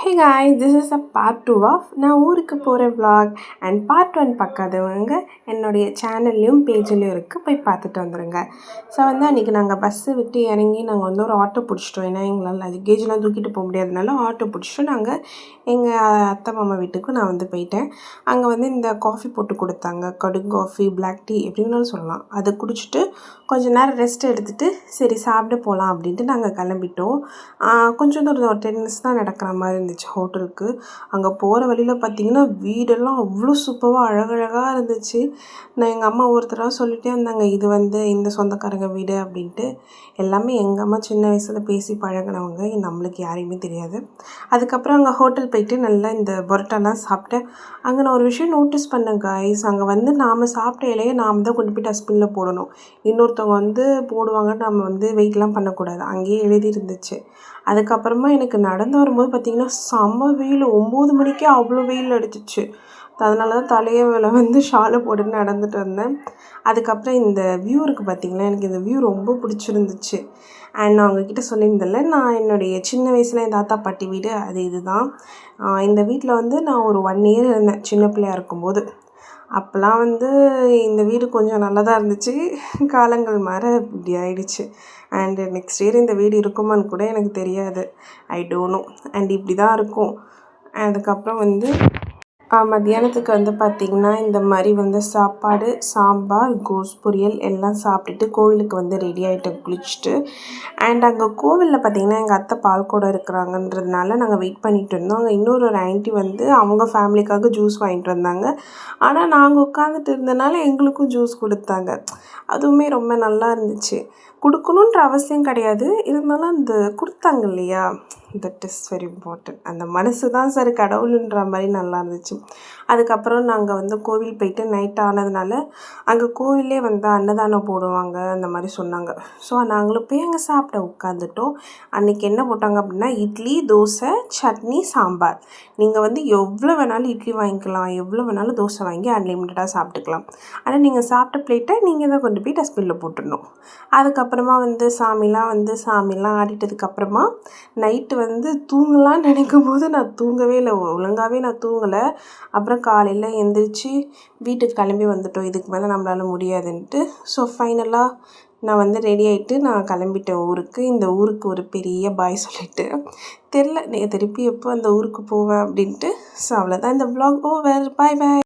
Hey guys, this is a part 2 of நான் ஊருக்கு போகிற vlog and part 1 பார்க்காதவங்க என்னுடைய சேனல்லையும் பேஜ்லேயும் இருக்குது, போய் பார்த்துட்டு வந்துடுங்க. ஸோ அன்றைக்கி நாங்கள் பஸ்ஸு விட்டு இறங்கி நாங்கள் ஒரு ஆட்டோ பிடிச்சிட்டோம். ஏன்னா எங்களால் லக்கேஜ்லாம் தூக்கிட்டு போக முடியாதனால ஆட்டோ பிடிச்சிட்டு நாங்கள் எங்கள் அத்தை மாமா வீட்டுக்கு நான் போயிட்டேன். அங்கே இந்த காஃபி போட்டு கொடுத்தாங்க, கடுகு காஃபி, பிளாக் டீ எப்படின்னாலும் சொல்லலாம். அதை குடிச்சிட்டு கொஞ்சம் நேரம் ரெஸ்ட் எடுத்துகிட்டு சரி சாப்பிட போகலாம் அப்படின்ட்டு நாங்கள் கிளம்பிட்டோம். கொஞ்சம் தூரம் ஒரு 10 மினிட்ஸ் தான் நடக்கிற மாதிரி இருந்துச்சு ஹோட்டலுக்கு. அங்கே போகிற வழியில் பார்த்திங்கன்னா வீடெல்லாம் அவ்வளோ சூப்பராக அழகழகாக இருந்துச்சு. நான் எங்கள் அம்மா ஒருத்தராக சொல்லிகிட்டே இருந்தாங்க, இது இந்த சொந்தக்காரங்க வீடு அப்படின்ட்டு. எல்லாமே எங்கள் அம்மா சின்ன வயசில் பேசி பழகினவங்க, நம்மளுக்கு யாரையுமே தெரியாது. அதுக்கப்புறம் அங்கே ஹோட்டல் போயிட்டு நல்லா இந்த பரோட்டாலாம் சாப்பிட்டேன். அங்கே நான் ஒரு விஷயம் நோட்டீஸ் பண்ணேன் காய்ஸ், அங்கே நாம் சாப்பிட்ட இலையை நாம் தான் கொண்டு போய் டஸ்ட்பினில் போடணும். இன்னொருத்தவங்க போடுவாங்க, நம்ம வெயிட்லாம் பண்ணக்கூடாது, அங்கேயே எழுதி இருந்துச்சு. அதுக்கப்புறமா எனக்கு நடந்து வரும்போது பார்த்திங்கன்னா செம்ம வெயில், 9 மணிக்கே அவ்வளோ வெயில் அடிச்சிச்சு. அதனால தான் தலையை ஷாலை போட்டுட்டு நடந்துட்டு வந்தேன். அதுக்கப்புறம் இந்த வியூ இருக்குது பார்த்திங்களா, எனக்கு இந்த வியூ ரொம்ப பிடிச்சிருந்துச்சு. அண்ட் நான் அவங்கக்கிட்ட சொல்லியிருந்தேன்ல, நான் என்னுடைய சின்ன வயசில் என் தாத்தா பாட்டி வீடு இதுதான். இந்த வீட்டில் நான் ஒரு 1 இயர் இருந்தேன் சின்ன பிள்ளையாக இருக்கும்போது. அப்போலாம் இந்த வீடு கொஞ்சம் நல்லா தான் இருந்துச்சு. காலங்கள் மாற இப்படி ஆயிடுச்சு. அண்டு நெக்ஸ்ட் இயர் இந்த வீடு இருக்குமான்னு கூட எனக்கு தெரியாது, ஐ டோன்ட் நோ. அண்ட் இப்படி தான் இருக்கும். அதுக்கப்புறம் மத்தியானத்துக்கு பார்த்திங்கன்னா இந்த மாதிரி சாப்பாடு, சாம்பார், கோஸ் பொரியல் எல்லாம் சாப்பிட்டுட்டு கோவிலுக்கு ரெடி ஆகிட்டோம் குளிச்சுட்டு. அண்ட் அங்கே கோவிலில் பார்த்திங்கன்னா எங்கள் அத்தை பால் கூட இருக்கிறாங்கன்றதுனால நாங்கள் வெயிட் பண்ணிகிட்டு இருந்தோம். அங்கே இன்னொரு ஆண்டி அவங்க ஃபேமிலிக்காக ஜூஸ் வாங்கிட்டு வந்தாங்க. ஆனால் நாங்கள் உட்காந்துட்டு இருந்தனால எங்களுக்கும் ஜூஸ் கொடுத்தாங்க. அதுவுமே ரொம்ப நல்லா இருந்துச்சு. கொடுக்கணுன்ற அவசியம் கிடையாது, இருந்தாலும் அந்த கொடுத்தாங்க இல்லையா, தட் இஸ் வெரி இம்பார்ட்டன்ட். அந்த மனசு தான் சார் கடவுளுன்ற மாதிரி நல்லா இருந்துச்சு. அதுக்கப்புறம் நாங்கள் கோவில் போயிட்டு நைட் ஆனதுனால அங்கே கோவிலே அன்னதானம் போடுவாங்க அந்த மாதிரி சொன்னாங்க. ஸோ நாங்களும் போய் அங்கே சாப்பிட உட்காந்துட்டோம். அன்றைக்கி என்ன போட்டாங்க அப்படின்னா இட்லி, தோசை, சட்னி, சாம்பார். நீங்கள் எவ்வளோ வேணாலும் இட்லி வாங்கிக்கலாம், எவ்வளோ வேணாலும் தோசை வாங்கி அன்லிமிட்டடாக சாப்பிட்டுக்கலாம். ஆனால் நீங்கள் சாப்பிட்ட பிளேட்டை நீங்கள் தான் கொண்டு போய் டஸ்ட்பினில் போட்டுடணும். அதுக்கப்புறமா சாமிலாம் ஆடிட்டதுக்கப்புறமா நைட்டு தூங்கலான்னு நினைக்கும் போது நான் தூங்கவே இல்லை, ஒழுங்காகவே நான் தூங்கலை. அப்புறம் காலையில் எழுந்திரிச்சி வீட்டுக்கு கிளம்பி வந்துட்டோம், இதுக்கு மேலே நம்மளால் முடியாதுன்ட்டு. ஸோ ஃபைனலாக நான் ரெடி ஆகிட்டு நான் கிளம்பிட்டேன் ஊருக்கு. இந்த ஊருக்கு ஒரு பெரிய பாய் சொல்லிவிட்டு தெரில திருப்பி எப்போ அந்த ஊருக்கு போவேன் அப்படின்ட்டு. ஸோ அவ்வளோதான், இந்த vlog ஓவர். பாய் பாய்.